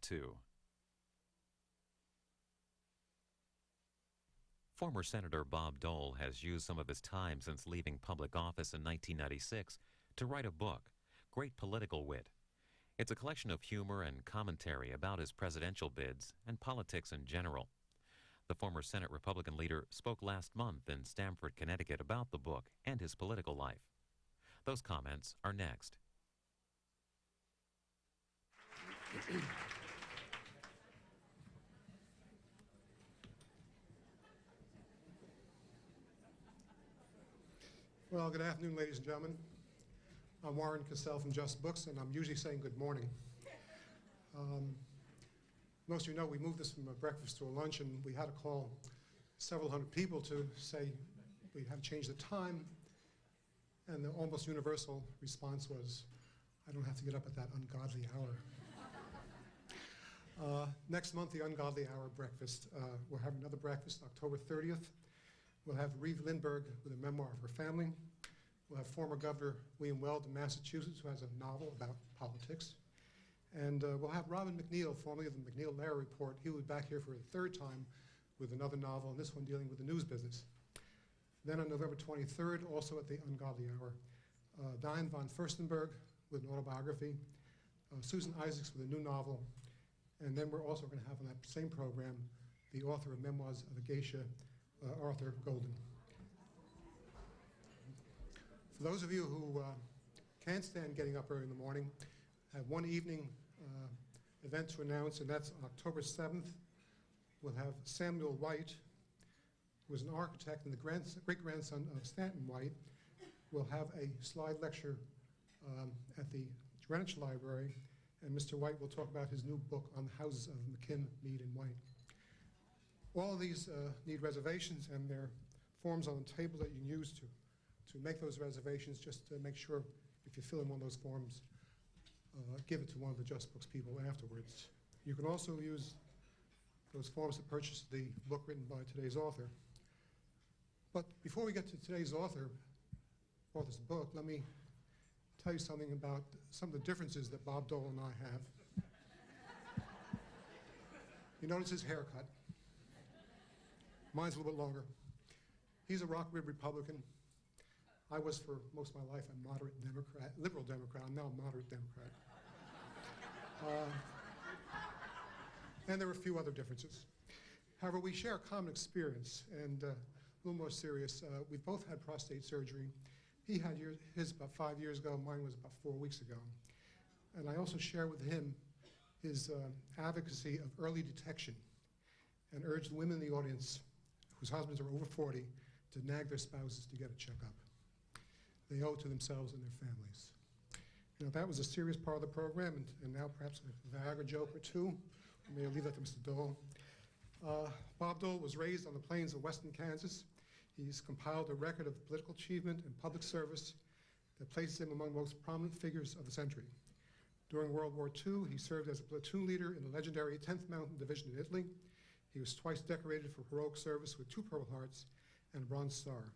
2002. Former Senator Bob Dole has used some of his time since leaving public office in 1996 to write a book, Great Political Wit. It's a collection of humor and commentary about his presidential bids and politics in general. The former Senate Republican leader spoke last month in Stamford, Connecticut about the book and his political life. Those comments are next. Well, good afternoon, ladies and gentlemen. I'm Warren Cassell from Just Books, and I'm usually saying good morning. Most of you know we moved this from a breakfast to a lunch, and we had to call several hundred people to say we had to change the time, and the almost universal response was, I don't have to get up at that ungodly hour. Next month, the ungodly hour breakfast. We'll have another breakfast, October 30th. We'll have Reeve Lindbergh with a memoir of her family. We'll have former Governor William Weld of Massachusetts, who has a novel about politics. And we'll have Robin McNeil, formerly of the McNeil-Lehrer Report. He will be back here for the third time with another novel, and this one dealing with the news business. Then on November 23rd, also at the ungodly hour, Diane von Furstenberg with an autobiography, Susan Isaacs with a new novel, and then we're also going to have on that same program the author of Memoirs of a Geisha, Arthur Golden. For those of you who can't stand getting up early in the morning, I have one evening event to announce, and that's October 7th. We'll have Samuel White, who was an architect and the great-grandson of Stanton White. We'll have a slide lecture at the Greenwich Library, and Mr. White will talk about his new book on the houses of McKim, Mead, and White. All of these need reservations, and there are forms on the table that you can use to make those reservations. Just to make sure, if you fill in one of those forms, give it to one of the Just Books people afterwards. You can also use those forms to purchase the book written by today's author. But before we get to today's author's book, let me tell you something about some of the differences that Bob Dole and I have. You notice his haircut. Mine's a little bit longer. He's a rock-ribbed Republican. I was for most of my life a moderate Democrat, liberal Democrat. I'm now a moderate Democrat. And there are a few other differences. However, we share a common experience, and a little more serious. We've both had prostate surgery. He had his about 5 years ago. Mine was about 4 weeks ago. And I also share with him his advocacy of early detection and urge the women in the audience whose husbands are over 40 to nag their spouses to get a checkup. They owe it to themselves and their families. You know, that was a serious part of the program, and now perhaps a Viagra joke or two. Maybe I'll leave that to Mr. Dole. Bob Dole was raised on the plains of western Kansas. He's compiled a record of political achievement and public service that places him among the most prominent figures of the century. During World War II, he served as a platoon leader in the legendary 10th Mountain Division in Italy. He was twice decorated for heroic service with 2 Purple Hearts and a Bronze Star.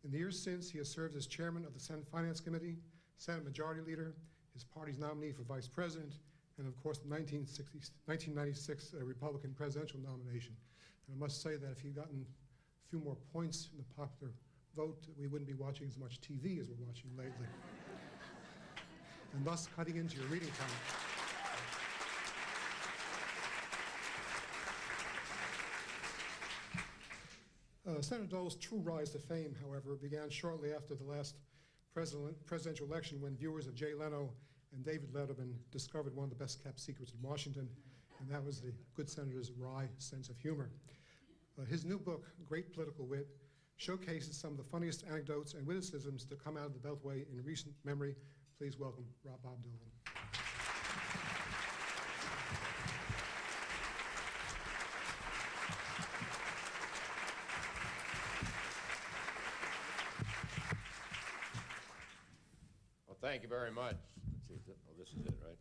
In the years since, he has served as chairman of the Senate Finance Committee, Senate Majority Leader, his party's nominee for vice president, and of course the 1996 Republican presidential nomination. And I must say that if he'd gotten a few more points in the popular vote, we wouldn't be watching as much TV as we're watching lately. And thus cutting into your reading time. Senator Dole's true rise to fame, however, began shortly after the last presidential election, when viewers of Jay Leno and David Letterman discovered one of the best-kept secrets in Washington, and that was the good senator's wry sense of humor. His new book, Great Political Wit, showcases some of the funniest anecdotes and witticisms to come out of the Beltway in recent memory. Please welcome Bob Dole. Thank you very much. Let's see, oh, this is it, right?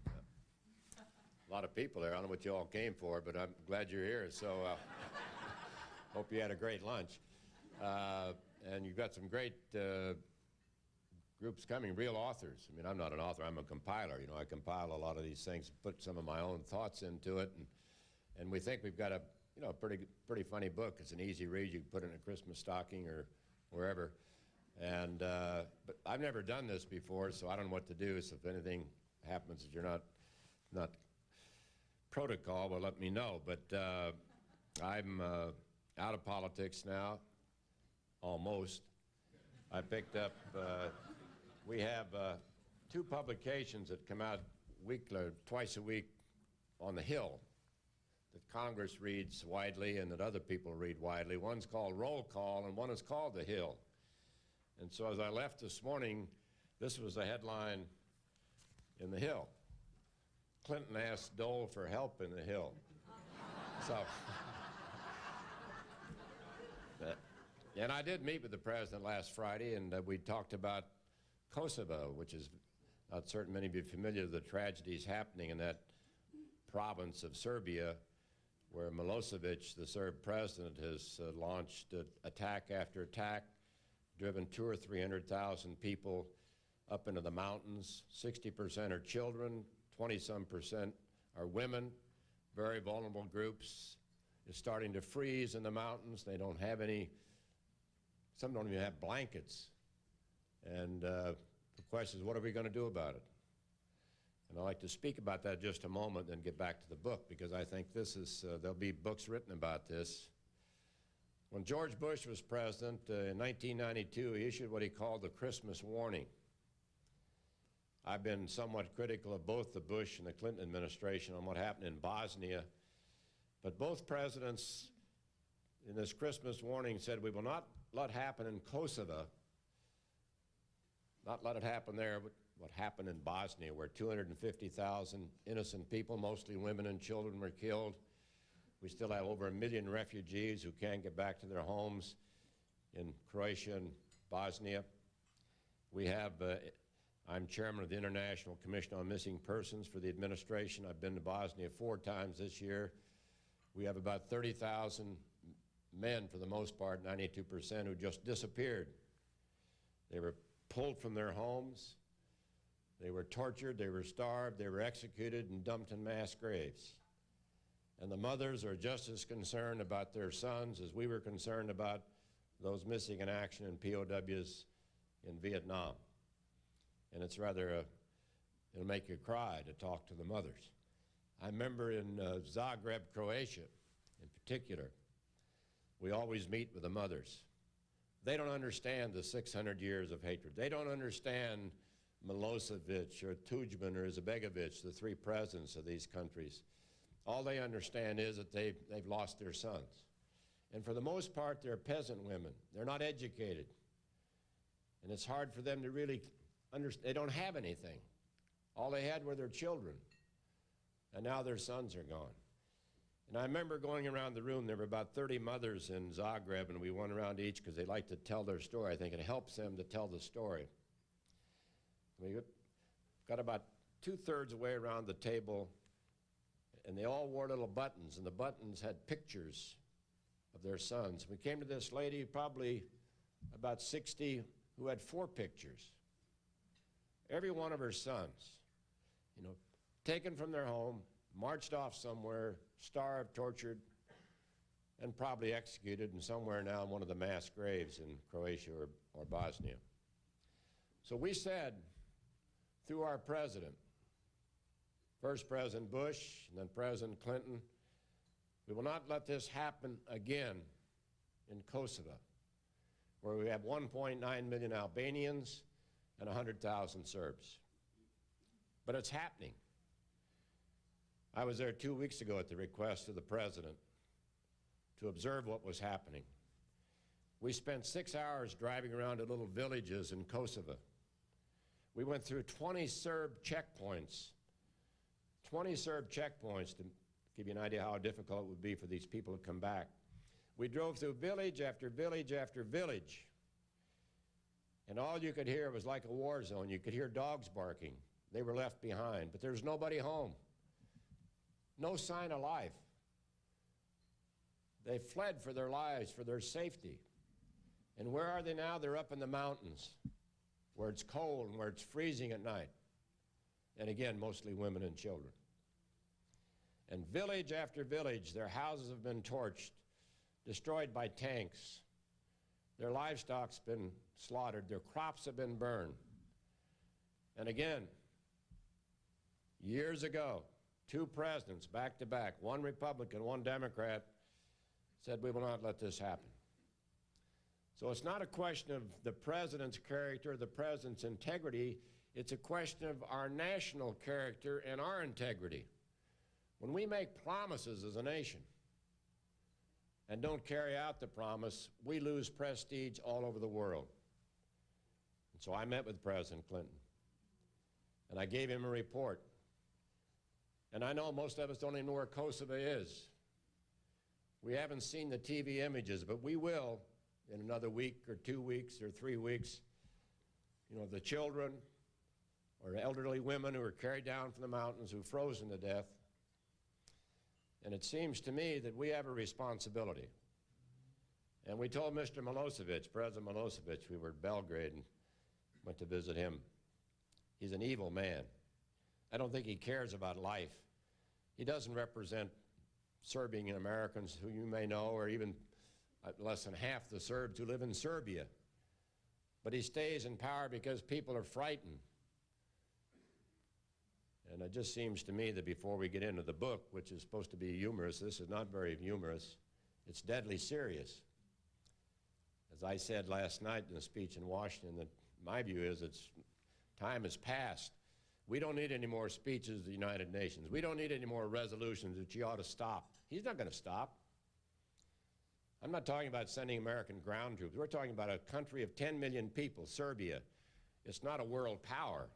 Yeah. A lot of people there. I don't know what you all came for, but I'm glad you're here. So hope you had a great lunch. And you've got some great groups coming, real authors. I mean, I'm not an author, I'm a compiler. You know, I compile a lot of these things, put some of my own thoughts into it, and we think we've got a, you know, pretty funny book. It's an easy read. You can put it in a Christmas stocking or wherever. And, but I've never done this before, so I don't know what to do. So if anything happens that you're not protocol, well, let me know. But I'm out of politics now, almost. I picked up, we have 2 publications that come out twice a week on the Hill that Congress reads widely and that other people read widely. One's called Roll Call and one is called The Hill. And so as I left this morning, this was the headline in The Hill. Clinton asked Dole for help in The Hill. So, and I did meet with the president last Friday, and we talked about Kosovo, which is not certain many of you are familiar with the tragedies happening in that province of Serbia, where Milosevic, the Serb president, has launched attack after attack, driven 200,000 or 300,000 people up into the mountains. 60% are children, 20-some% are women, very vulnerable groups. It's starting to freeze in the mountains. They don't have any, some don't even have blankets. And the question is, what are we going to do about it? And I'd like to speak about that just a moment, then get back to the book, because I think this is, there'll be books written about this. When George Bush was president in 1992, he issued what he called the Christmas warning. I've been somewhat critical of both the Bush and the Clinton administration on what happened in Bosnia, but both presidents in this Christmas warning said we will not let happen in Kosovo, not let it happen there, but what happened in Bosnia, where 250,000 innocent people, mostly women and children, were killed. We still have over 1 million refugees who can't get back to their homes in Croatia and Bosnia. We have, I'm chairman of the International Commission on Missing Persons for the administration. I've been to Bosnia 4 times this year. We have about 30,000 men, for the most part, 92%, who just disappeared. They were pulled from their homes. They were tortured, they were starved, they were executed and dumped in mass graves. And the mothers are just as concerned about their sons as we were concerned about those missing in action and POWs in Vietnam. And it's rather, it'll make you cry to talk to the mothers. I remember in Zagreb, Croatia, in particular, we always meet with the mothers. They don't understand the 600 years of hatred. They don't understand Milosevic or Tudjman or Izetbegovic, the 3 presidents of these countries. All they understand is that they've lost their sons. And for the most part, they're peasant women. They're not educated. And it's hard for them to really understand. They don't have anything. All they had were their children. And now their sons are gone. And I remember going around the room, there were about 30 mothers in Zagreb, and we went around each because they like to tell their story. I think it helps them to tell the story. We got about 2/3 away around the table, and they all wore little buttons, and the buttons had pictures of their sons. We came to this lady, probably about 60, who had 4 pictures. Every one of her sons, you know, taken from their home, marched off somewhere, starved, tortured, and probably executed, and somewhere now in one of the mass graves in Croatia or Bosnia. So we said, through our president, first President Bush and then President Clinton, we will not let this happen again in Kosovo, where we have 1.9 million Albanians and 100,000 Serbs. But it's happening. I was there 2 weeks ago at the request of the president to observe what was happening. We spent 6 hours driving around to little villages in Kosovo. We went through 20 Serb checkpoints. 20 Serb checkpoints to give you an idea how difficult it would be for these people to come back. We drove through village after village after village, and all you could hear was like a war zone. You could hear dogs barking. They were left behind, but there was nobody home. No sign of life. They fled for their lives, for their safety. And where are they now? They're up in the mountains. where it's cold and where it's freezing at night. And again, mostly women and children. And village after village, their houses have been torched, destroyed by tanks. Their livestock's been slaughtered. Their crops have been burned. And again, years ago, 2 presidents back to back, one Republican, one Democrat, said we will not let this happen. So it's not a question of the president's character, the president's integrity. It's a question of our national character and our integrity. When we make promises as a nation and don't carry out the promise, we lose prestige all over the world. And so I met with President Clinton, and I gave him a report. And I know most of us don't even know where Kosovo is. We haven't seen the TV images, but we will in another week or 2 weeks or 3 weeks. You know, the children or elderly women who were carried down from the mountains, who frozen to death. And it seems to me that we have a responsibility. And we told Mr. Milosevic, President Milosevic, we were in Belgrade and went to visit him. He's an evil man. I don't think he cares about life. He doesn't represent Serbian Americans who you may know, or even less than half the Serbs who live in Serbia. But he stays in power because people are frightened. And it just seems to me that before we get into the book, which is supposed to be humorous, this is not very humorous. It's deadly serious. As I said last night in a speech in Washington, that my view is time has passed. We don't need any more speeches at the United Nations. We don't need any more resolutions that you ought to stop. He's not going to stop. I'm not talking about sending American ground troops. We're talking about a country of 10 million people, Serbia. It's not a world power.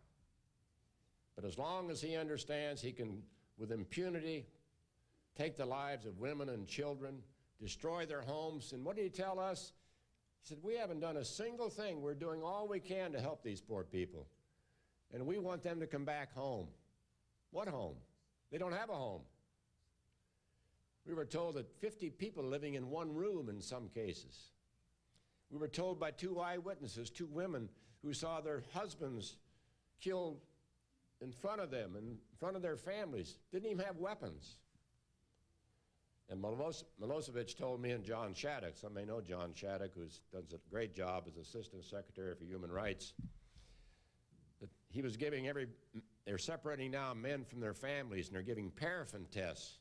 But as long as he understands he can, with impunity, take the lives of women and children, destroy their homes, and what did he tell us? He said, we haven't done a single thing. We're doing all we can to help these poor people. And we want them to come back home. What home? They don't have a home. We were told that 50 people living in one room in some cases. We were told by 2 eyewitnesses, 2 women who saw their husbands killed in front of them, in front of their families, didn't even have weapons. And Milosevic told me, and John Shattuck, some may know John Shattuck, who does a great job as Assistant Secretary for Human Rights, that he was giving they're separating now men from their families, and they're giving paraffin tests.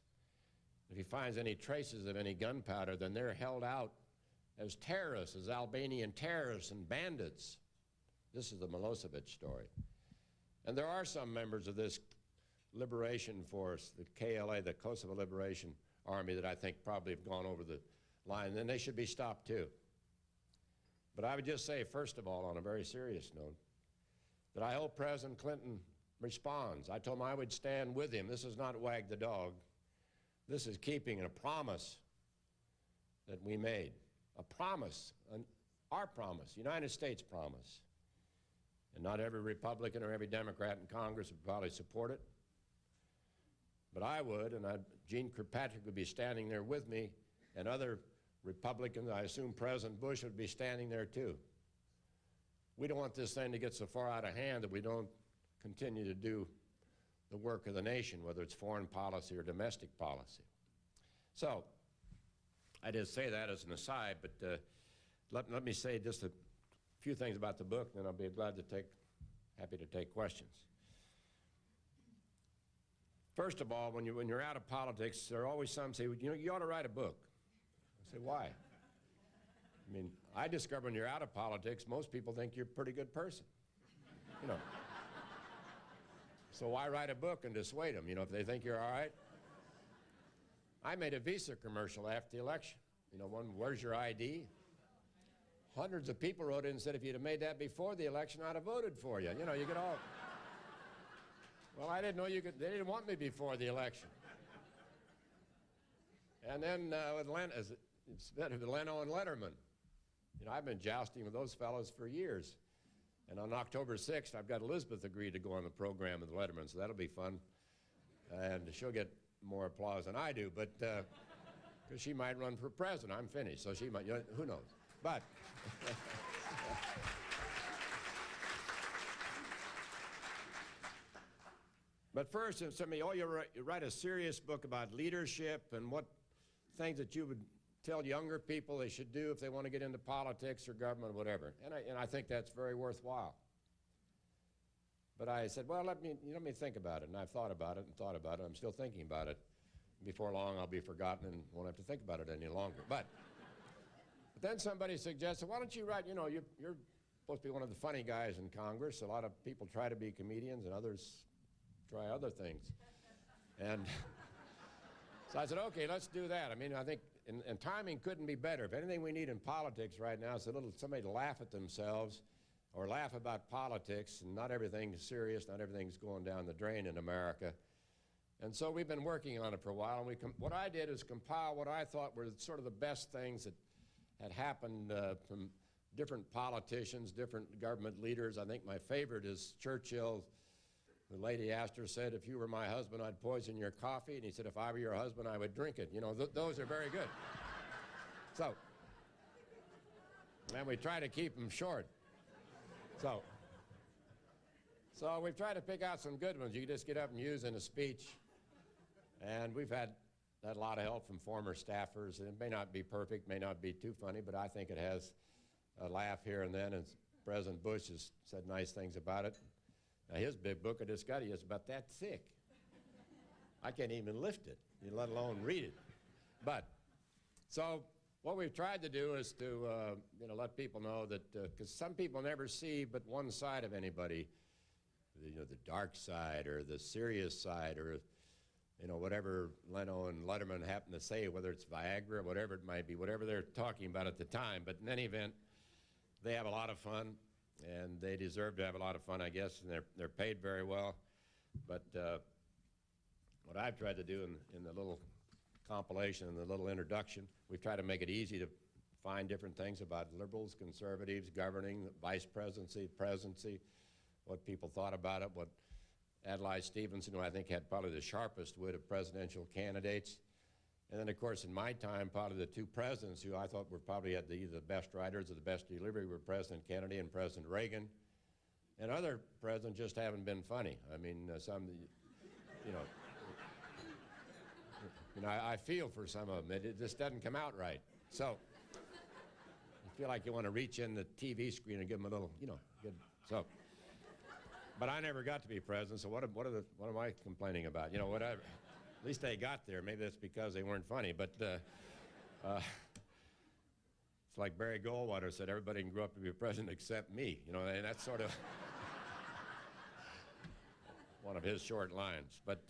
If he finds any traces of any gunpowder, then they're held out as terrorists, as Albanian terrorists and bandits. This is the Milosevic story. And there are some members of this liberation force, the KLA, the Kosovo Liberation Army, that I think probably have gone over the line, and they should be stopped too. But I would just say, first of all, on a very serious note, that I hope President Clinton responds. I told him I would stand with him. This is not wag the dog. This is keeping a promise that we made. A promise, our promise, United States promise. And not every Republican or every Democrat in Congress would probably support it. But I would, and Jeane Kirkpatrick would be standing there with me, and other Republicans, I assume President Bush would be standing there too. We don't want this thing to get so far out of hand that we don't continue to do the work of the nation, whether it's foreign policy or domestic policy. So, I just say that as an aside, but let me say just a few things about the book, and then I'll be happy to take questions. First of all, when you're out of politics, there are always some say, you know, you ought to write a book. I say, why? I mean, I discover when you're out of politics, most people think you're a pretty good person. You know. So why write a book and dissuade them, you know, if they think you're all right? I made a Visa commercial after the election. You know, one, where's your ID? Hundreds of people wrote in and said, if you'd have made that before the election, I'd have voted for you. You know, you could all... Well, I didn't know you could... They didn't want me before the election. And then with Leno and Letterman, you know, I've been jousting with those fellows for years. And on October 6th, I've got Elizabeth agreed to go on the program with Letterman, so that'll be fun. And she'll get more applause than I do, but because she might run for president. I'm finished, so she might, you know, who knows. But But first, somebody, oh, you write a serious book about leadership and what things that you would tell younger people they should do if they want to get into politics or government or whatever. And I think that's very worthwhile. But I said, well, let me think about it. And I've thought about it and thought about it. I'm still thinking about it. Before long, I'll be forgotten and won't have to think about it any longer. But then somebody suggested, why don't you write, you know, you're supposed to be one of the funny guys in Congress. A lot of people try to be comedians and others try other things. And so I said, okay, let's do that. I mean, I think, and timing couldn't be better. If anything we need in politics right now is somebody to laugh at themselves or laugh about politics, and not everything's serious, not everything's going down the drain in America. And so we've been working on it for a while, and what I did is compile what I thought were sort of the best things that had happened from different politicians, different government leaders. I think my favorite is Churchill. The lady asked her, said, if you were my husband, I'd poison your coffee. And he said, if I were your husband, I would drink it. You know, those are very good. So, and we try to keep them short. So we've tried to pick out some good ones you can just get up and use in a speech. And we've had a lot of help from former staffers. And it may not be perfect, may not be too funny, but I think it has a laugh here and then. And President Bush has said nice things about it. Now, his big book I just got, he is about that thick. I can't even lift it, let alone read it. But, so what we've tried to do is to let people know that, because some people never see but one side of anybody, the dark side or the serious side or, whatever Leno and Letterman happen to say, whether it's Viagra or whatever it might be, whatever they're talking about at the time. But in any event, they have a lot of fun, and they deserve to have a lot of fun, I guess, and they're paid very well. But what I've tried to do in the little compilation and the little introduction, we've tried to make it easy to find different things about liberals, conservatives, governing, vice presidency, presidency, what people thought about it, what Adlai Stevenson, who I think had probably the sharpest wit of presidential candidates. And then, of course, in my time, probably the two presidents who I thought were probably had either the best writers or the best delivery were President Kennedy and President Reagan. And other presidents just haven't been funny. I mean, I feel for some of them. It just doesn't come out right. So you feel like you want to reach in the TV screen and give them a little, good. So, but I never got to be president, so what am I complaining about? Whatever. At least they got there. Maybe that's because they weren't funny. But it's like Barry Goldwater said, everybody can grow up to be a president except me. And that's sort of one of his short lines. But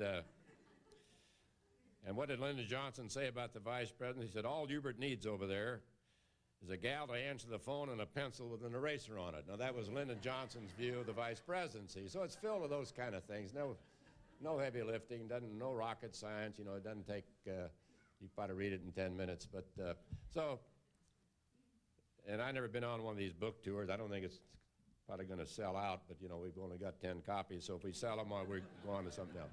and what did Lyndon Johnson say about the vice president? He said, all Hubert needs over there is a gal to answer the phone and a pencil with an eraser on it. Now, that was Lyndon Johnson's view of the vice presidency. So it's filled with those kind of things. No heavy lifting, no rocket science, it doesn't take, you probably read it in 10 minutes. But, and I've never been on one of these book tours. I don't think it's probably going to sell out, but, we've only got 10 copies. So if we sell them, we go on to something else.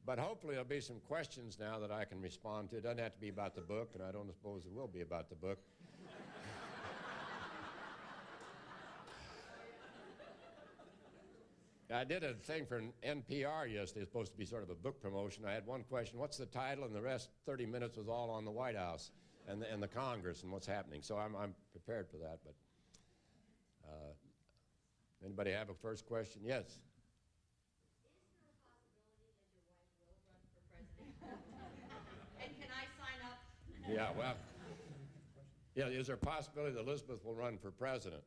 But hopefully there'll be some questions now that I can respond to. It doesn't have to be about the book, and I don't suppose it will be about the book. I did a thing for an NPR yesterday. It's supposed to be sort of a book promotion. I had one question, what's the title? And the rest, 30 minutes, was all on the White House and the Congress and what's happening. So I'm prepared for that. But anybody have a first question? Yes? Is there a possibility that your wife will run for president? And can I sign up? Yeah, well, yeah, is there a possibility that Elizabeth will run for president?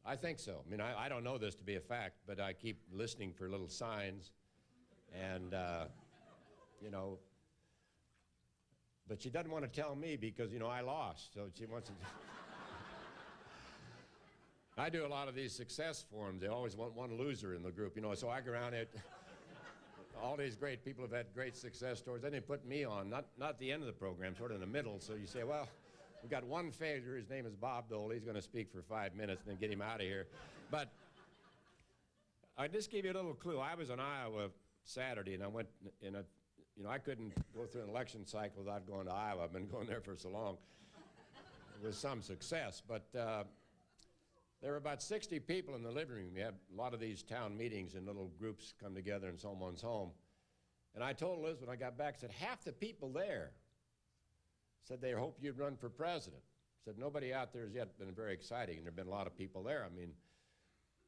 I think so. I mean, I don't know this to be a fact, but I keep listening for little signs. And, but she doesn't want to tell me because, I lost. So she wants to. I do a lot of these success forums. They always want one loser in the group, so I go around it. All these great people have had great success stories. Then they put me on, not at the end of the program, sort of in the middle. So you say, well, we've got one failure. His name is Bob Dole. He's going to speak for 5 minutes and then get him out of here. But I just give you a little clue. I was in Iowa Saturday, and I went in I couldn't go through an election cycle without going to Iowa. I've been going there for so long with some success. But There were about 60 people in the living room. We had a lot of these town meetings and little groups come together in someone's home. And I told Elizabeth when I got back, I said, half the people there said they hoped you'd run for president. I said, nobody out there has yet been very exciting, and there have been a lot of people there. I mean,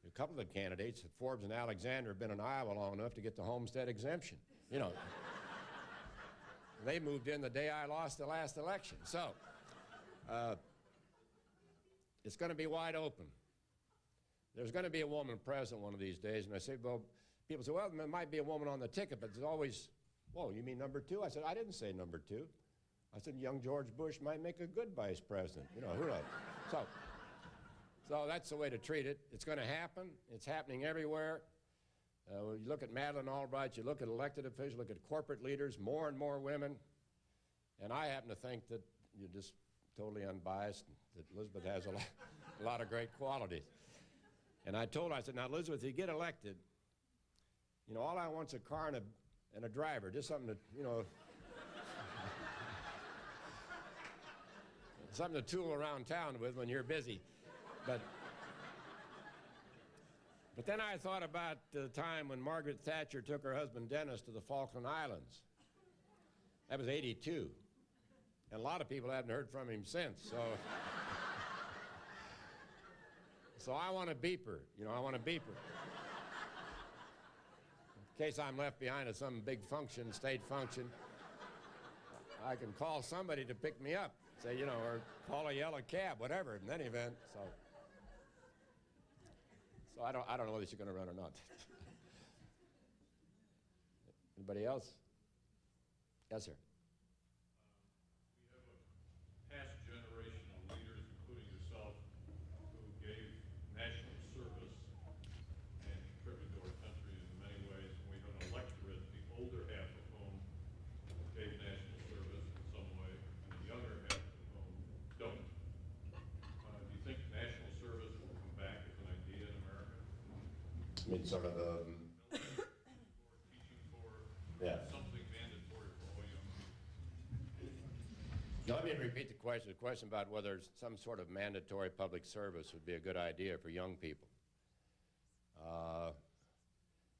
a couple of the candidates, Forbes and Alexander, have been in Iowa long enough to get the homestead exemption. You know, they moved in the day I lost the last election. So, it's going to be wide open. There's going to be a woman president one of these days, and I say, well, people say, well, there might be a woman on the ticket, but there's always, whoa, you mean number 2? I said, I didn't say number 2. I said, young George Bush might make a good vice president. You know, who knows? So that's the way to treat it. It's going to happen. It's happening everywhere. You look at Madeleine Albright, you look at elected officials, look at corporate leaders, more and more women. And I happen to think that you're just totally unbiased, that Elizabeth has a lot of great qualities. And I told her, I said, now, Elizabeth, if you get elected, you know, all I want's a car and a driver, just something to, you know, something to tool around town with when you're busy. But then I thought about the time when Margaret Thatcher took her husband Dennis to the Falkland Islands. That was '82. And a lot of people haven't heard from him since, so I want a beeper, you know, I want a beeper. In case I'm left behind at some big function, state function, I can call somebody to pick me up, say, you know, or call a yellow cab, whatever, in any event, so I don't know whether she's going to run or not. Anybody else? Yes, sir. We have a past generation of leaders, including yourself, who gave national service and contributed to our country in many ways. And we have an electorate, the older half of whom gave national service in some way, and the younger half of whom don't. Do you think national service will come back as an idea in America? I mean, sort of, Teaching for yeah. something mandatory for all young people? Now, let me repeat the question. The question about whether some sort of mandatory public service would be a good idea for young people.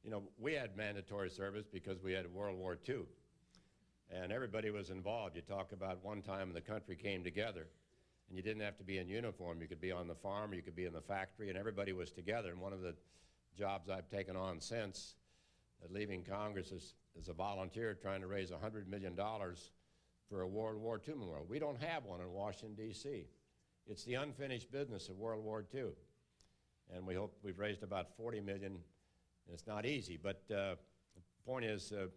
You know, we had mandatory service because we had World War II, and everybody was involved. You talk about one time the country came together, and you didn't have to be in uniform. You could be on the farm, or you could be in the factory, and everybody was together. And one of the jobs I've taken on since leaving Congress is a volunteer trying to raise $100 million for a World War II memorial. We don't have one in Washington, D.C. It's the unfinished business of World War II. And we hope we've raised about $40 million, and it's not easy, but the point is that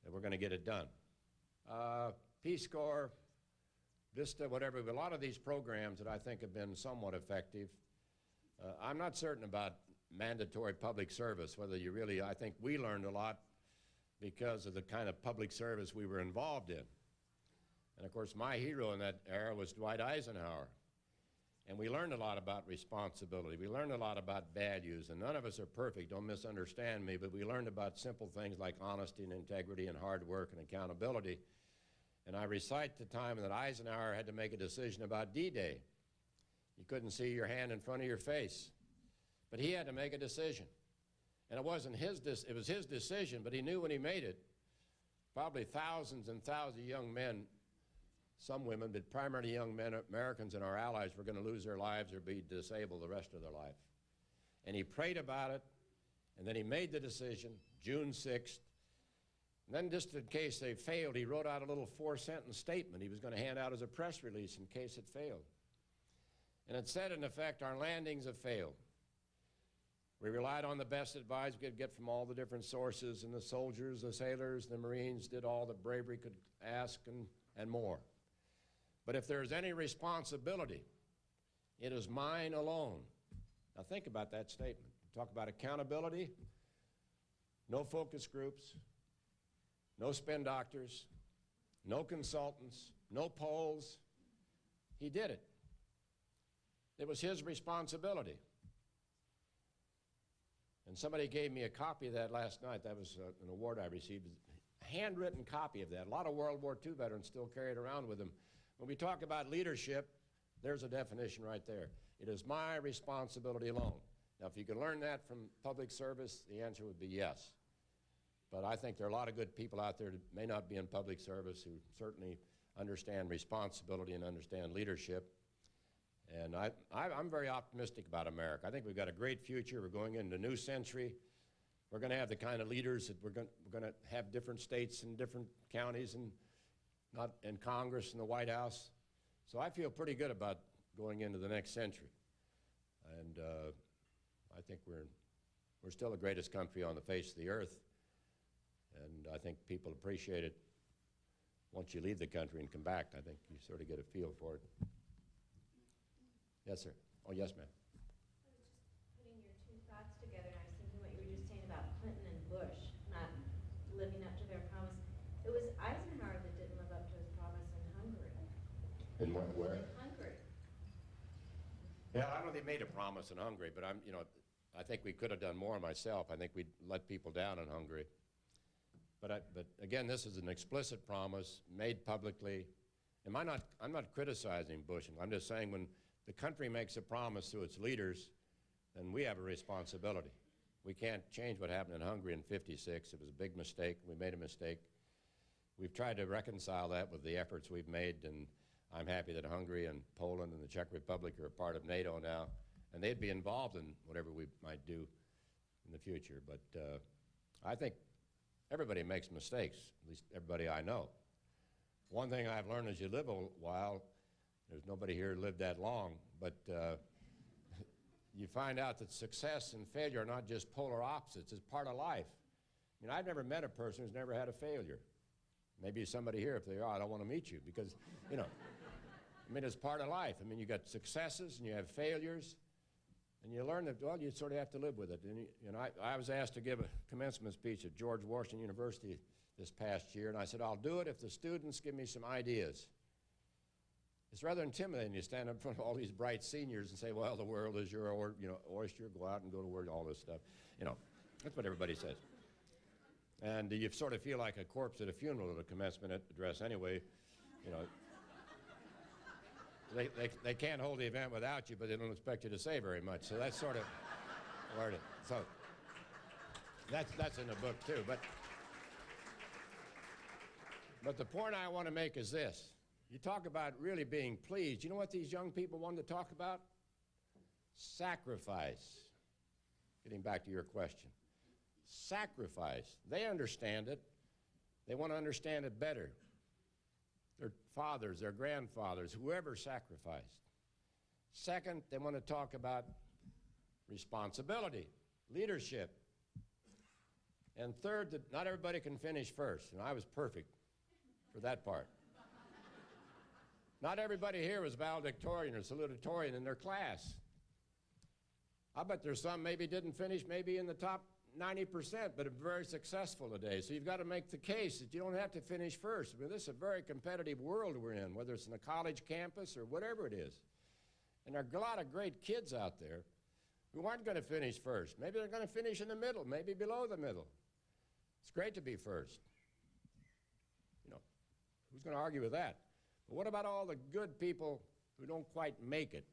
we're going to get it done. Peace Corps, Vista, whatever, a lot of these programs that I think have been somewhat effective. I'm not certain about mandatory public service, whether you really, I think we learned a lot because of the kind of public service we were involved in. And of course, my hero in that era was Dwight Eisenhower. And we learned a lot about responsibility. We learned a lot about values, and none of us are perfect, don't misunderstand me, but we learned about simple things like honesty and integrity and hard work and accountability. And I recite the time that Eisenhower had to make a decision about D-Day. You couldn't see your hand in front of your face. But he had to make a decision. And it wasn't his, it was his decision, but he knew when he made it, probably thousands and thousands of young men, some women, but primarily young men, Americans and our allies, were going to lose their lives or be disabled the rest of their life. And he prayed about it, and then he made the decision, June 6th. And then just in case they failed, he wrote out a little 4-sentence statement he was going to hand out as a press release in case it failed. And it said, in effect, our landings have failed. We relied on the best advice we could get from all the different sources, and the soldiers, the sailors, the Marines did all the bravery could ask and more. But if there's any responsibility, it is mine alone. Now think about that statement. Talk about accountability, no focus groups, no spin doctors, no consultants, no polls. He did it. It was his responsibility. And somebody gave me a copy of that last night. That was an award I received, a handwritten copy of that. A lot of World War II veterans still carry it around with them. When we talk about leadership, there's a definition right there. It is my responsibility alone. Now, if you can learn that from public service, the answer would be yes. But I think there are a lot of good people out there that may not be in public service who certainly understand responsibility and understand leadership. And I'm very optimistic about America. I think we've got a great future. We're going into a new century. We're going to have the kind of leaders that we're going to have different states and different counties and not in Congress and the White House. So I feel pretty good about going into the next century. And I think we're still the greatest country on the face of the earth. And I think people appreciate it once you leave the country and come back. I think you sort of get a feel for it. Yes, sir. Oh, yes, ma'am. I was just putting your two thoughts together, and I was thinking what you were just saying about Clinton and Bush not living up to their promise. It was Eisenhower that didn't live up to his promise in Hungary. In where? In Hungary. Yeah, I don't think they made a promise in Hungary, but I think we could have done more myself. I think we let people down in Hungary. But again, this is an explicit promise made publicly. I'm not criticizing Bush. I'm just saying when the country makes a promise to its leaders, then we have a responsibility. We can't change what happened in Hungary in '56. It was a big mistake. We made a mistake. We've tried to reconcile that with the efforts we've made, and I'm happy that Hungary and Poland and the Czech Republic are a part of NATO now, and they'd be involved in whatever we might do in the future. But I think everybody makes mistakes, at least everybody I know. One thing I've learned as you live a while, there's nobody here who lived that long, but you find out that success and failure are not just polar opposites, it's part of life. I mean, I've never met a person who's never had a failure. Maybe somebody here, if they are, I don't want to meet you because, I mean, it's part of life. I mean, you got successes and you have failures, and you learn that, well, you sort of have to live with it. And I was asked to give a commencement speech at George Washington University this past year, and I said, I'll do it if the students give me some ideas. It's rather intimidating. You stand up in front of all these bright seniors and say, well, the world is your oyster, go out and go to work, all this stuff. That's what everybody says. And you sort of feel like a corpse at a funeral at a commencement address anyway. They can't hold the event without you, but they don't expect you to say very much. So that's sort of learning. So that's in the book too. But the point I want to make is this. You talk about really being pleased. You know what these young people wanted to talk about? Sacrifice. Getting back to your question. Sacrifice. They understand it. They want to understand it better. Their fathers, their grandfathers, whoever sacrificed. Second, they want to talk about responsibility, leadership. And third, that not everybody can finish first. And I was perfect for that part. Not everybody here was valedictorian or salutatorian in their class. I bet there's some maybe didn't finish maybe in the top 90%, but are very successful today. So you've got to make the case that you don't have to finish first. I mean, this is a very competitive world we're in, whether it's in a college campus or whatever it is. And there are a lot of great kids out there who aren't going to finish first. Maybe they're going to finish in the middle, maybe below the middle. It's great to be first. Who's going to argue with that? But what about all the good people who don't quite make it?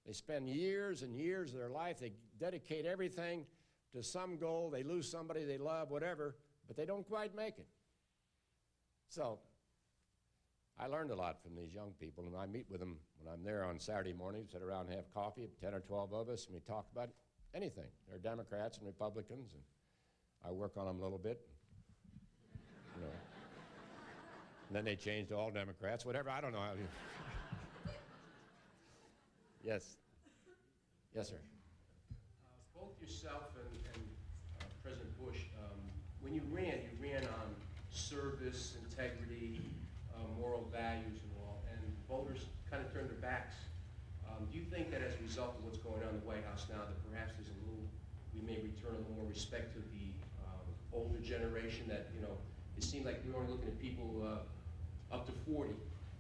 They spend years and years of their life, they dedicate everything to some goal, they lose somebody they love, whatever, but they don't quite make it. So I learned a lot from these young people, and I meet with them when I'm there on Saturday mornings, sit around and have coffee, 10 or 12 of us, and we talk about anything. They're Democrats and Republicans, and I work on them a little bit. And then they change to all Democrats, whatever, I don't know how. Yes. Yes, sir. Both yourself and President Bush, when you ran on service, integrity, moral values and all, and voters kind of turned their backs. Do you think that as a result of what's going on in the White House now, that perhaps we may return a little more respect to the older generation, that, it seemed like we were only looking at people up to 40. Do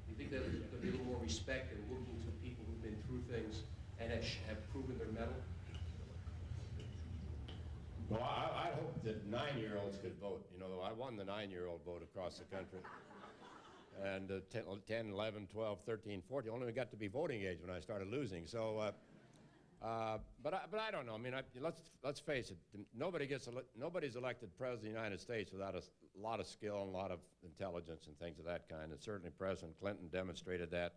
you think that there's going to be a little more respect and looking to people who've been through things and have proven their mettle? Well, I hope that 9-year-olds could vote. I won the 9-year-old vote across the country. and 10, 11, 12, 13, 14. Only got to be voting age when I started losing. So, but I don't know. I mean, let's face it. Nobody's elected president of the United States without a lot of skill and a lot of intelligence and things of that kind. And certainly President Clinton demonstrated that.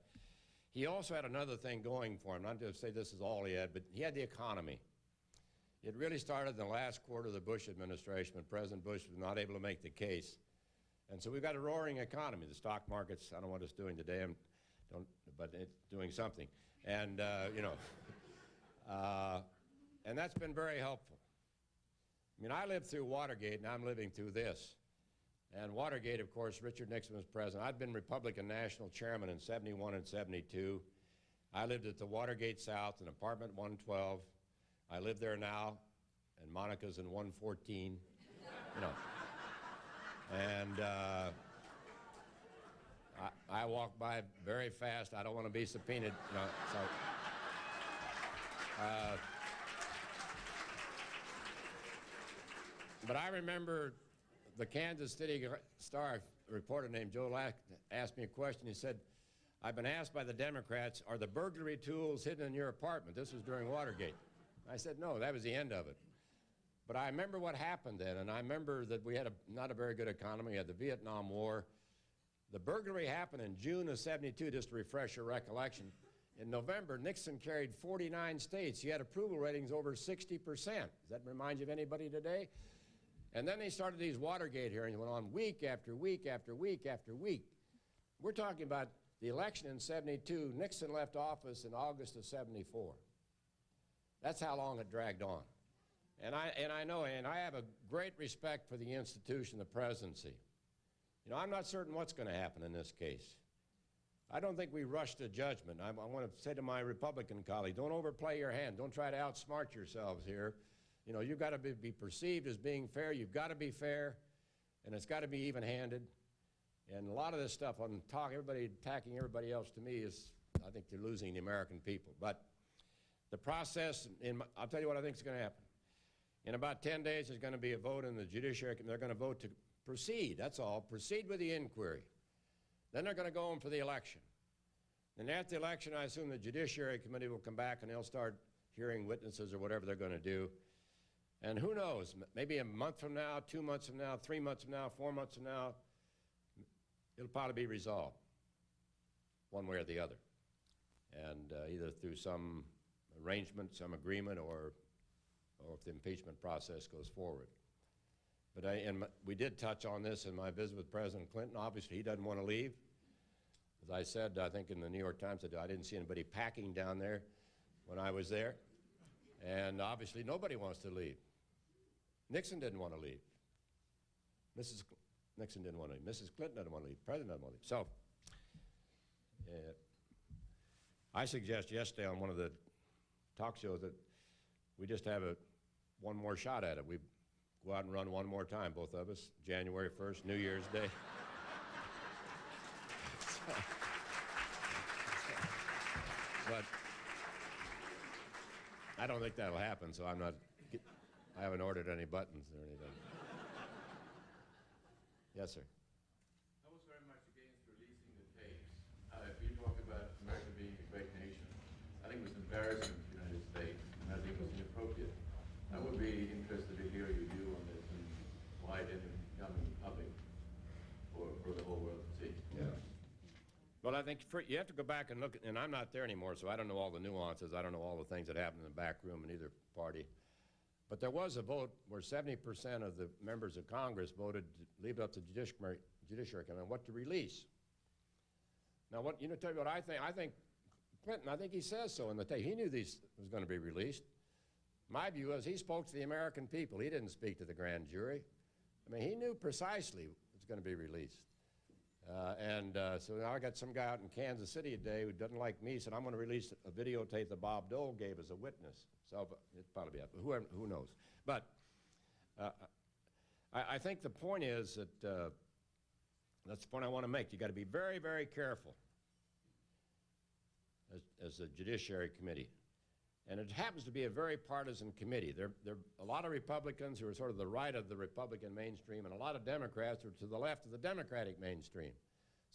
He also had another thing going for him. Not to say this is all he had, but he had the economy. It really started in the last quarter of the Bush administration when President Bush was not able to make the case. And so we've got a roaring economy. The stock market's, I don't know what it's doing today, but it's doing something. And, you know, and that's been very helpful. I mean, I lived through Watergate, and I'm living through this. And Watergate, of course, Richard Nixon was president. I'd been Republican national chairman in 71 and 72. I lived at the Watergate South in apartment 112. I live there now, and Monica's in 114, you know. And I walk by very fast. I don't want to be subpoenaed, you know, so. But I remember the Kansas City Star reporter named Joe Lack asked me a question. He said, I've been asked by the Democrats, are the burglary tools hidden in your apartment? This was during Watergate. I said, no, that was the end of it. But I remember what happened then, and I remember that we had not a very good economy. We had the Vietnam War. The burglary happened in June of 72, just to refresh your recollection. In November, Nixon carried 49 states. He had approval ratings over 60%. Does that remind you of anybody today? And then they started these Watergate hearings, went on week after week after week after week. We're talking about the election in 72. Nixon left office in August of 74. That's how long it dragged on. And I know, and I have a great respect for the institution, the presidency. You know, I'm not certain what's going to happen in this case. I don't think we rush to judgment. I want to say to my Republican colleagues, don't overplay your hand. Don't try to outsmart yourselves here. You know, you've got to be perceived as being fair. You've got to be fair, and it's got to be even-handed. And a lot of this stuff on everybody attacking everybody else, to me, is, I think they're losing the American people. But the process, I'll tell you what I think is going to happen. In about 10 days, there's going to be a vote in the Judiciary Committee. They're going to vote to proceed, that's all, proceed with the inquiry. Then they're going to go in for the election. And after the election, I assume the Judiciary Committee will come back and they'll start hearing witnesses or whatever they're going to do. And who knows, maybe a month from now, 2 months from now, 3 months from now, 4 months from now, it'll probably be resolved one way or the other. And either through some arrangement, some agreement, or if the impeachment process goes forward. But we did touch on this in my visit with President Clinton. Obviously, he doesn't want to leave. As I said, I think in the New York Times, I didn't see anybody packing down there when I was there. And obviously, nobody wants to leave. Nixon didn't want to leave. Nixon didn't want to leave. Mrs. Clinton didn't want to leave. The President didn't want to leave. So, I suggest yesterday on one of the talk shows that we just have one more shot at it. We go out and run one more time, both of us, January 1st, New Year's Day. But I don't think that'll happen, so I haven't ordered any buttons or anything. Yes, sir. I was very much against releasing the tapes. If you talk about America being a great nation, I think it was embarrassing to the United States, and I think it was inappropriate. I would be interested to hear your view on this and why it didn't become public for the whole world to see. Yeah. Well, I think you have to go back and look, and I'm not there anymore, so I don't know all the nuances. I don't know all the things that happened in the back room in either party. But there was a vote where 70% of the members of Congress voted to leave it up to the Judiciary Committee on what to release. Now, tell you what I think. I think Clinton, I think he says so in the tape. He knew these was going to be released. My view is he spoke to the American people. He didn't speak to the grand jury. I mean, he knew precisely it was going to be released. So now I got some guy out in Kansas City today who doesn't like me, said, I'm going to release a videotape that Bob Dole gave as a witness. So it's probably be up, who knows. But I think the point is that, that's the point I want to make. You got to be very, very careful as a Judiciary Committee. And it happens to be a very partisan committee. There are a lot of Republicans who are sort of the right of the Republican mainstream, and a lot of Democrats who are to the left of the Democratic mainstream.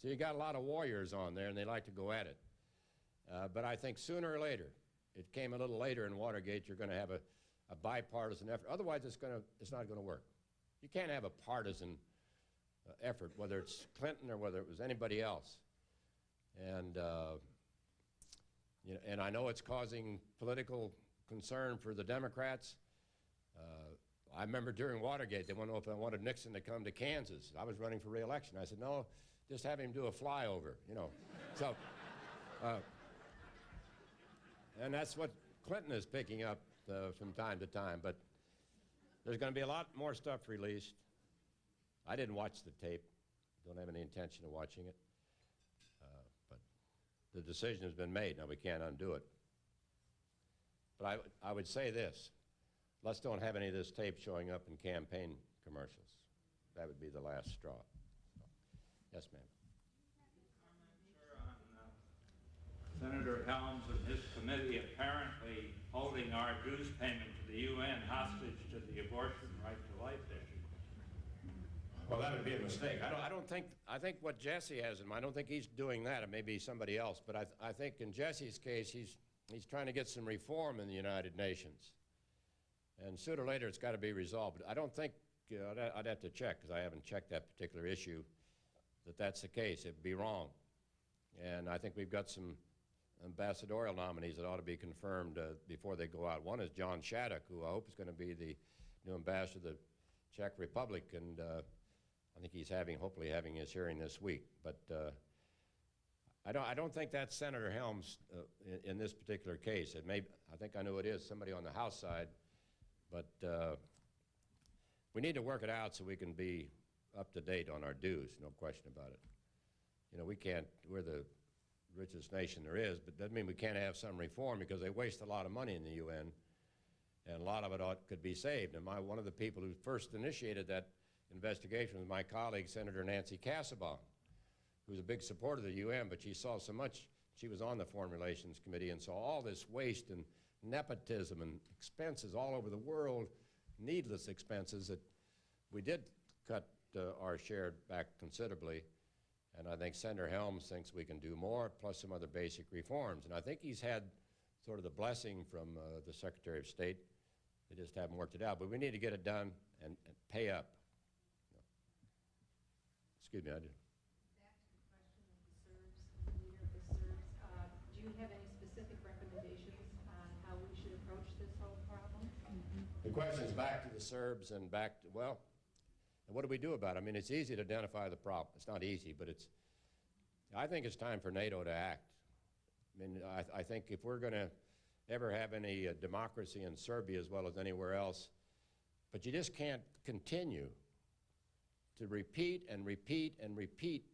So you got a lot of warriors on there, and they like to go at it. But I think sooner or later, it came a little later in Watergate, you're going to have a bipartisan effort. Otherwise, it's not going to work. You can't have a partisan effort, whether it's Clinton or whether it was anybody else. And, you know, and I know it's causing political concern for the Democrats. I remember during Watergate, they wanted to know if I wanted Nixon to come to Kansas. I was running for re-election. I said, no, just have him do a flyover, you know. So, and that's what Clinton is picking up from time to time. But there's going to be a lot more stuff released. I didn't watch the tape. Don't have any intention of watching it. But the decision has been made. Now, we can't undo it. But I would say this. Let's don't have any of this tape showing up in campaign commercials. That would be the last straw. Yes, ma'am. Senator Helms and his committee apparently holding our dues payment to the UN hostage to the abortion right to life issue. Well, that would be a mistake. I think what Jesse has in mind, I don't think he's doing that. It may be somebody else. But I think in Jesse's case, he's trying to get some reform in the United Nations. And sooner or later, it's got to be resolved. But I don't think, I'd have to check, because I haven't checked that particular issue, that that's the case. It'd be wrong. And I think we've got some ambassadorial nominees that ought to be confirmed before they go out. One is John Shattuck, who I hope is going to be the new ambassador to the Czech Republic, and I think he's hopefully having his hearing this week. But I don't think that's Senator Helms in this particular case. I think I know it is somebody on the House side, but we need to work it out so we can be up to date on our dues, no question about it. You know, we're the richest nation there is, but doesn't mean we can't have some reform, because they waste a lot of money in the UN, and a lot of it could be saved. And one of the people who first initiated that investigation was my colleague, Senator Nancy Kassebaum, who's a big supporter of the UN, but she saw so much. She was on the Foreign Relations Committee and saw all this waste and nepotism and expenses all over the world, needless expenses, that we did cut our share back considerably. And I think Senator Helms thinks we can do more, plus some other basic reforms. And I think he's had sort of the blessing from the Secretary of State. They just haven't worked it out. But we need to get it done and pay up. Excuse me, I did. Back to the question of the Serbs, the leader of the Serbs. Do you have any specific recommendations on how we should approach this whole problem? The question is back to the Serbs and back to, well, and what do we do about it? I mean, it's easy to identify the problem. It's not easy, but I think it's time for NATO to act. I mean, I think if we're going to ever have any democracy in Serbia as well as anywhere else, but you just can't continue to repeat and repeat and repeat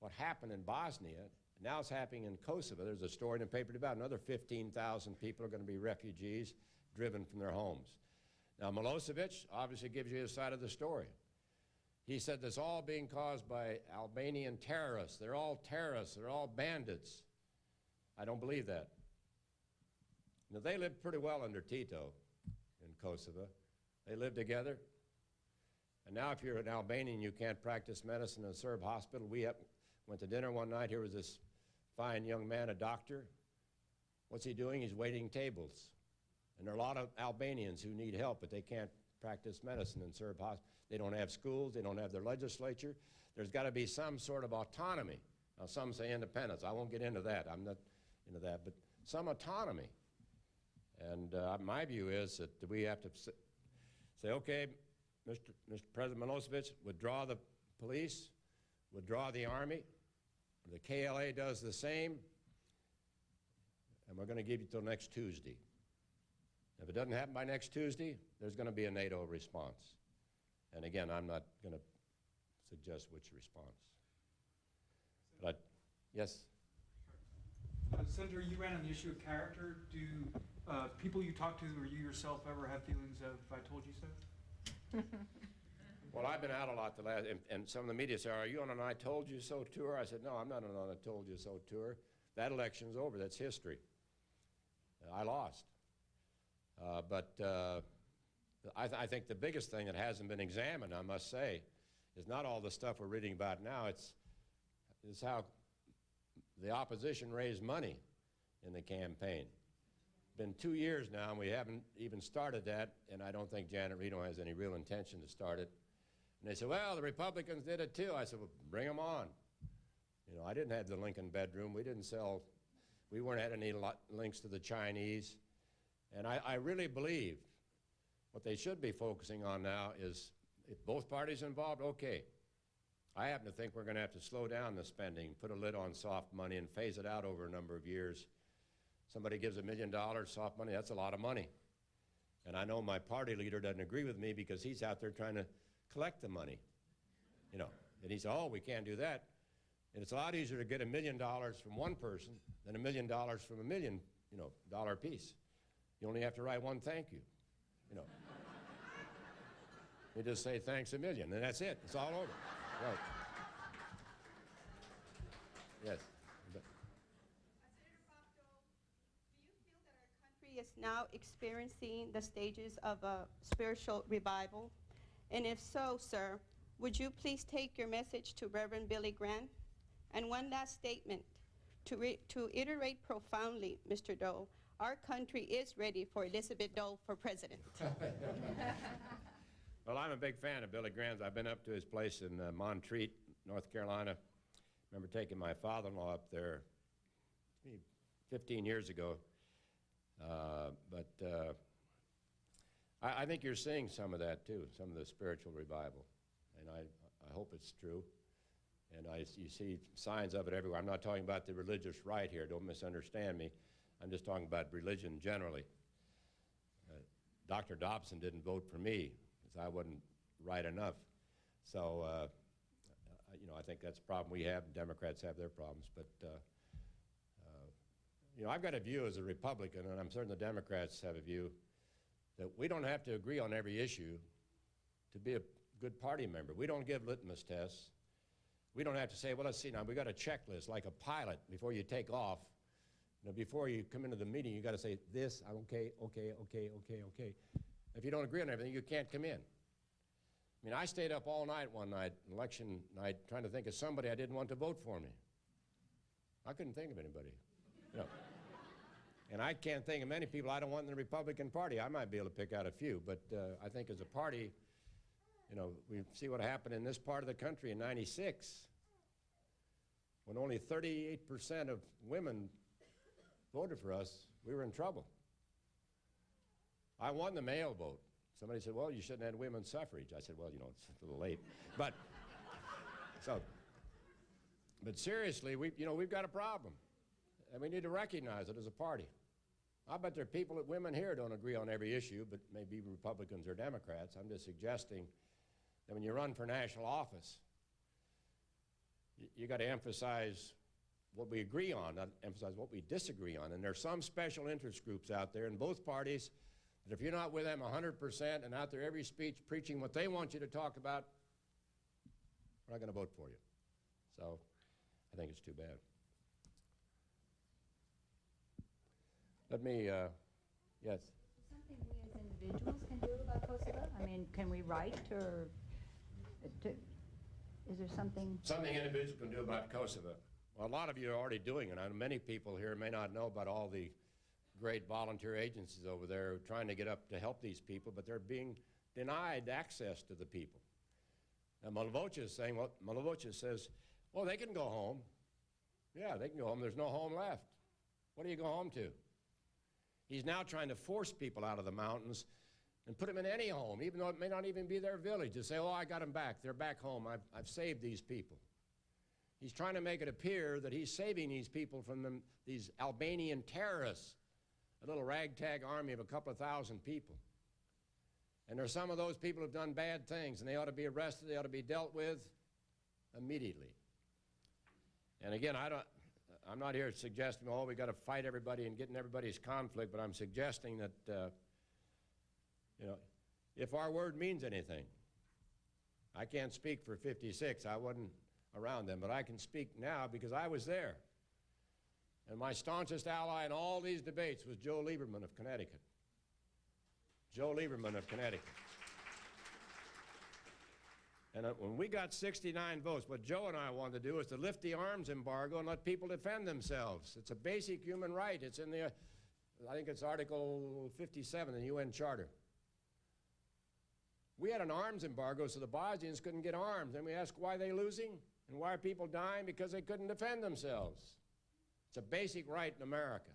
what happened in Bosnia. Now it's happening in Kosovo. There's a story in the paper about another 15,000 people are going to be refugees driven from their homes. Now, Milosevic obviously gives you his side of the story. He said this all being caused by Albanian terrorists. They're all terrorists. They're all bandits. I don't believe that. Now, they lived pretty well under Tito in Kosovo. They lived together. And now if you're an Albanian, you can't practice medicine in a Serb hospital. We went to dinner one night. Here was this fine young man, a doctor. What's he doing? He's waiting tables. And there are a lot of Albanians who need help, but they can't practice medicine in Serb hospitals. They don't have schools. They don't have their legislature. There's got to be some sort of autonomy. Now, some say independence. I won't get into that. I'm not into that. But some autonomy. And my view is that we have to say, okay, Mr. President Milosevic, withdraw the police, withdraw the army. The KLA does the same. And we're going to give you till next Tuesday. If it doesn't happen by next Tuesday, there's going to be a NATO response. And again, I'm not going to suggest which response. But yes? Senator, you ran on the issue of character. Do people you talk to or you yourself ever have feelings of "I told you so"? Well, I've been out a lot and some of the media say, are you on an "I told you so" tour? I said, no, I'm not on an "I told you so" tour. That election's over. That's history. I lost. But I think the biggest thing that hasn't been examined, I must say, is not all the stuff we're reading about now. It's is how the opposition raised money in the campaign. Been 2 years now, and we haven't even started that, and I don't think Janet Reno has any real intention to start it. And they said, well, the Republicans did it too. I said, well, bring them on. You know, I didn't have the Lincoln bedroom. We didn't sell, we weren't had any links to the Chinese. And I really believe what they should be focusing on now is, if both parties involved, okay. I happen to think we're going to have to slow down the spending, put a lid on soft money, and phase it out over a number of years. Somebody gives $1 million soft money, that's a lot of money. And I know my party leader doesn't agree with me because he's out there trying to collect the money. You know, and he said, oh, we can't do that. And it's a lot easier to get $1 million from one person than $1 million from a million, you know, dollar piece. You only have to write one thank you, you know. You just say thanks $1 million, and that's it. It's all over. Right. Yes. But Senator Bob Dole, do you feel that our country is now experiencing the stages of a spiritual revival? And if so, sir, would you please take your message to Reverend Billy Graham? And one last statement, to iterate profoundly, Mr. Dole, our country is ready for Elizabeth Dole for president. Well, I'm a big fan of Billy Graham's. I've been up to his place in Montreat, North Carolina. I remember taking my father-in-law up there 15 years ago. I think you're seeing some of that too, some of the spiritual revival. And I hope it's true. And you see signs of it everywhere. I'm not talking about the religious right here. Don't misunderstand me. I'm just talking about religion generally. Dr. Dobson didn't vote for me because I wasn't right enough. So, you know, I think that's a problem we have. Democrats have their problems. But, you know, I've got a view as a Republican, and I'm certain the Democrats have a view, that we don't have to agree on every issue to be a good party member. We don't give litmus tests. We don't have to say, well, let's see now, we got a checklist like a pilot before you take off. You know, before you come into the meeting, you got to say this, okay, okay, okay, okay, okay. If you don't agree on everything, you can't come in. I mean, I stayed up all night one night, election night, trying to think of somebody I didn't want to vote for me. I couldn't think of anybody. You know. And I can't think of many people I don't want in the Republican Party. I might be able to pick out a few, but I think as a party, you know, we see what happened in this part of the country in '96, when only 38% of women voted for us. We were in trouble. I won the male vote. Somebody said, well, you shouldn't have had women's suffrage. I said, well, you know, it's a little late. But seriously, we've got a problem. And we need to recognize it as a party. I bet there are people that women here don't agree on every issue, but maybe Republicans or Democrats. I'm just suggesting that when you run for national office, you got to emphasize what we agree on, not emphasize what we disagree on. And there are some special interest groups out there in both parties that if you're not with them 100% and out there every speech preaching what they want you to talk about, we're not going to vote for you. So I think it's too bad. Let me, yes. Something we as individuals can do about Kosovo? I mean, can we write or, is there something? Something individuals can do about Kosovo. Well, a lot of you are already doing it. I know many people here may not know about all the great volunteer agencies over there trying to get up to help these people, but they're being denied access to the people. Now, Milivojevic is saying, well, Milivojevic says, well, they can go home. Yeah, they can go home. There's no home left. What do you go home to? He's now trying to force people out of the mountains and put them in any home, even though it may not even be their village, to say, oh, I got them back. They're back home. I've saved these people. He's trying to make it appear that he's saving these people from these Albanian terrorists, a little ragtag army of a couple of thousand people. And there's some of those people who've done bad things, and they ought to be arrested. They ought to be dealt with immediately. And again, I'm not here suggesting, oh, we got to fight everybody and get in everybody's conflict, but I'm suggesting that, you know, if our word means anything, I can't speak for '56. I wasn't around then, but I can speak now because I was there. And my staunchest ally in all these debates was Joe Lieberman of Connecticut. Joe Lieberman of Connecticut. And when we got 69 votes, what Joe and I wanted to do is to lift the arms embargo and let people defend themselves. It's a basic human right. It's in the, I think it's Article 57 in the UN Charter. We had an arms embargo so the Bosnians couldn't get arms. And we asked, why are they losing? And why are people dying? Because they couldn't defend themselves. It's a basic right in America.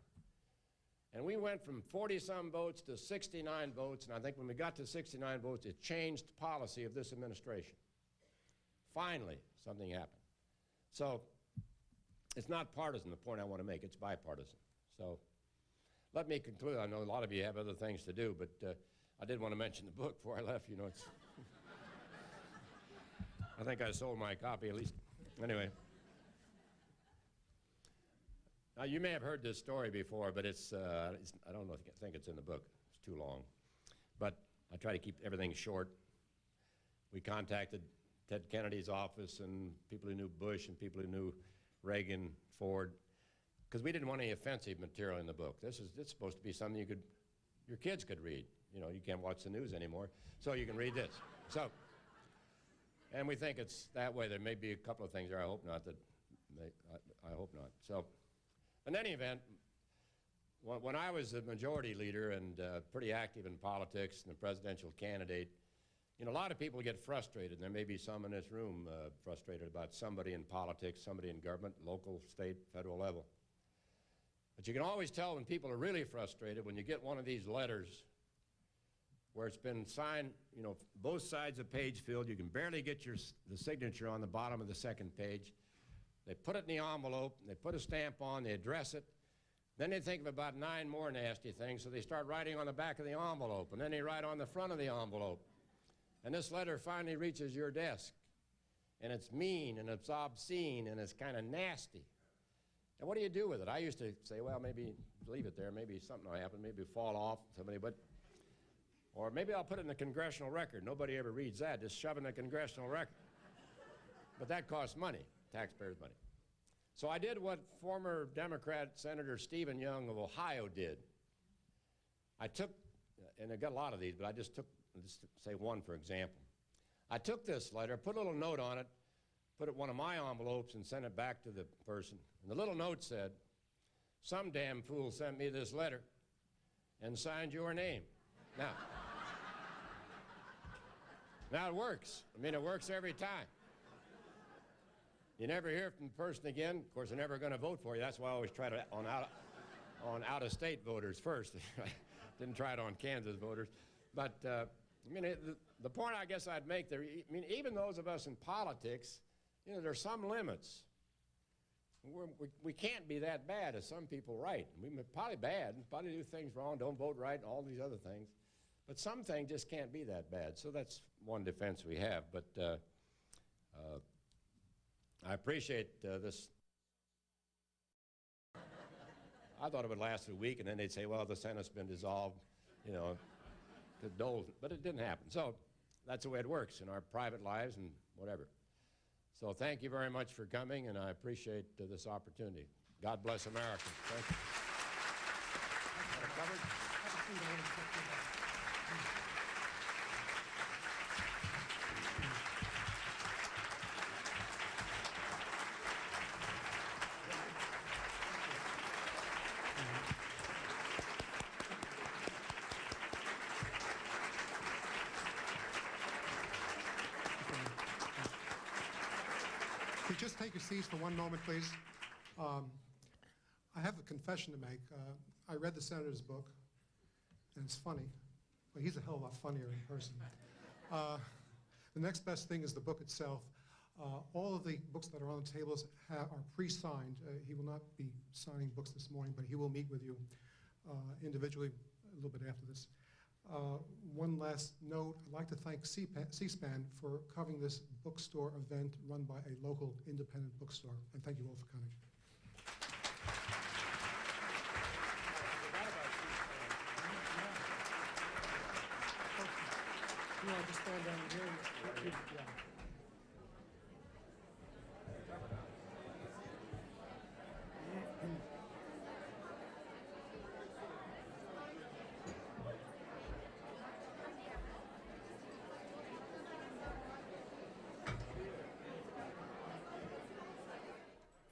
And we went from 40-some votes to 69 votes, and I think when we got to 69 votes, it changed the policy of this administration. Finally, something happened. So it's not partisan, the point I want to make. It's bipartisan. So let me conclude. I know a lot of you have other things to do, but I did want to mention the book before I left. You know, it's I think I sold my copy at least. Anyway. Now, you may have heard this story before, but I don't know, I think it's in the book. It's too long. But I try to keep everything short. We contacted Ted Kennedy's office and people who knew Bush and people who knew Reagan, Ford, because we didn't want any offensive material in the book. It's supposed to be something your kids could read. You know, you can't watch the news anymore, so you can read this. So, and we think it's that way. There may be a couple of things there. I hope not. I hope not. So. In any event, when I was a majority leader and pretty active in politics and a presidential candidate, you know, a lot of people get frustrated, and there may be some in this room frustrated about somebody in politics, somebody in government, local, state, federal level. But you can always tell when people are really frustrated when you get one of these letters where it's been signed, you know, both sides of page filled. You can barely get the signature on the bottom of the second page. They put it in the envelope, they put a stamp on, they address it. Then they think of about 9 more nasty things, so they start writing on the back of the envelope, and then they write on the front of the envelope. And this letter finally reaches your desk. And it's mean, and it's obscene, and it's kind of nasty. And what do you do with it? I used to say, well, maybe leave it there, maybe something will happen, maybe fall off somebody, or maybe I'll put it in the congressional record. Nobody ever reads that, just shove it in the congressional record. But that costs money. Taxpayers' money. So I did what former Democrat Senator Stephen Young of Ohio did. I took, and I got a lot of these, but I just say one for example. I took this letter, put a little note on it, put it in one of my envelopes and sent it back to the person. And the little note said, some damn fool sent me this letter and signed your name. Now it works. I mean, it works every time. You never hear from the person again. Of course, they're never going to vote for you. That's why I always try to on out-of-state voters first. Didn't try it on Kansas voters. But, I mean, the point I guess I'd make there, I mean, even those of us in politics, you know, there's some limits. We can't be that bad as some people write. We're probably bad, probably do things wrong, don't vote right, and all these other things. But some things just can't be that bad. So that's one defense we have. But I appreciate this. I thought it would last a week, and then they'd say, well, the Senate's been dissolved, you know, but it didn't happen. So that's the way it works in our private lives and whatever. So thank you very much for coming, and I appreciate this opportunity. God bless America. Thank you. Could you just take your seats for one moment, please? I have a confession to make. I read the Senator's book, and it's funny. Well, he's a hell of a lot funnier in person. The next best thing is the book itself. All of the books that are on the tables are pre-signed. He will not be signing books this morning, but he will meet with you individually a little bit after this. One last note, I'd like to thank C-SPAN for covering this bookstore event run by a local independent bookstore, and thank you all for coming. You want to just stand down here? Yeah.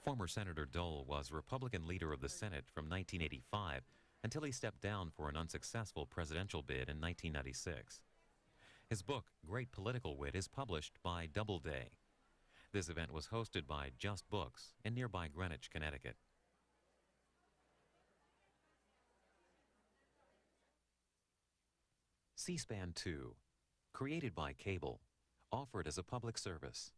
Former Senator Dole was Republican leader of the Senate from 1985 until he stepped down for an unsuccessful presidential bid in 1996. His book, Great Political Wit, is published by Doubleday. This event was hosted by Just Books in nearby Greenwich, Connecticut. C-SPAN 2, created by cable, offered as a public service.